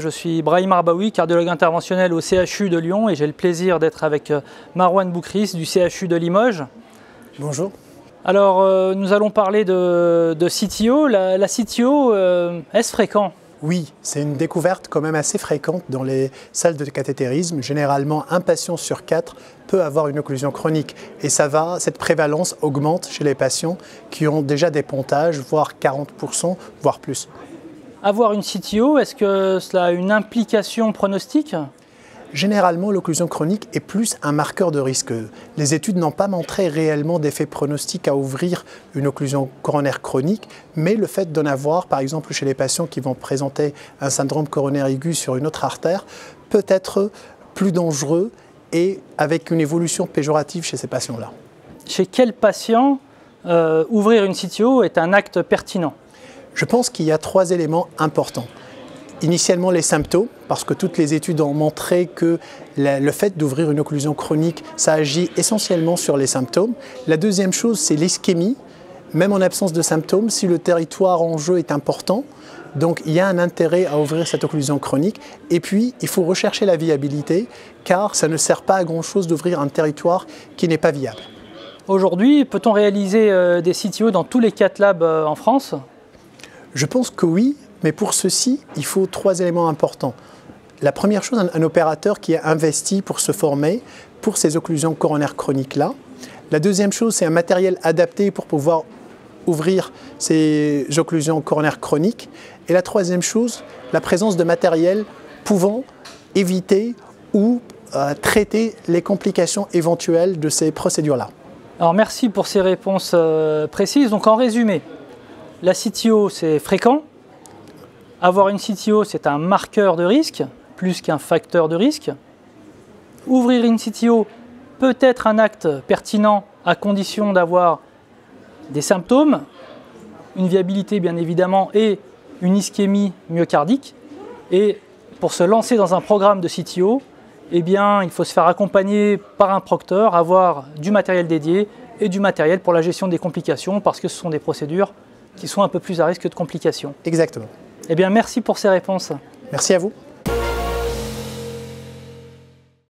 Je suis Brahim Arbaoui, cardiologue interventionnel au CHU de Lyon et j'ai le plaisir d'être avec Marwan Boukris du CHU de Limoges. Bonjour. Alors nous allons parler de CTO. La CTO, est-ce fréquent? Oui, c'est une découverte quand même assez fréquente dans les salles de cathétérisme. Généralement, un patient sur 4 peut avoir une occlusion chronique et cette prévalence augmente chez les patients qui ont déjà des pontages, voire 40%, voire plus. Avoir une CTO, est-ce que cela a une implication pronostique? Généralement, l'occlusion chronique est plus un marqueur de risque. Les études n'ont pas montré réellement d'effet pronostic à ouvrir une occlusion coronaire chronique, mais le fait d'en avoir, par exemple chez les patients qui vont présenter un syndrome coronaire aigu sur une autre artère, peut être plus dangereux et avec une évolution péjorative chez ces patients-là. Chez quel patient ouvrir une CTO est un acte pertinent? Je pense qu'il y a 3 éléments importants. Initialement, les symptômes, parce que toutes les études ont montré que le fait d'ouvrir une occlusion chronique, ça agit essentiellement sur les symptômes. La deuxième chose, c'est l'ischémie. Même en absence de symptômes, si le territoire en jeu est important, donc il y a un intérêt à ouvrir cette occlusion chronique. Et puis, il faut rechercher la viabilité, car ça ne sert pas à grand-chose d'ouvrir un territoire qui n'est pas viable. Aujourd'hui, peut-on réaliser des CTO dans tous les 4 labs en France? Je pense que oui, mais pour ceci, il faut 3 éléments importants. La première chose, un opérateur qui a investi pour se former pour ces occlusions coronaires chroniques-là. La deuxième chose, c'est un matériel adapté pour pouvoir ouvrir ces occlusions coronaires chroniques. Et la troisième chose, la présence de matériel pouvant éviter ou traiter les complications éventuelles de ces procédures-là. Alors merci pour ces réponses précises. Donc en résumé, la CTO, c'est fréquent. Avoir une CTO, c'est un marqueur de risque, plus qu'un facteur de risque. Ouvrir une CTO peut être un acte pertinent à condition d'avoir des symptômes, une viabilité bien évidemment et une ischémie myocardique. Et pour se lancer dans un programme de CTO, eh bien, il faut se faire accompagner par un procteur, avoir du matériel dédié et du matériel pour la gestion des complications parce que ce sont des procédures qui sont un peu plus à risque de complications. Exactement. Eh bien, merci pour ces réponses. Merci à vous.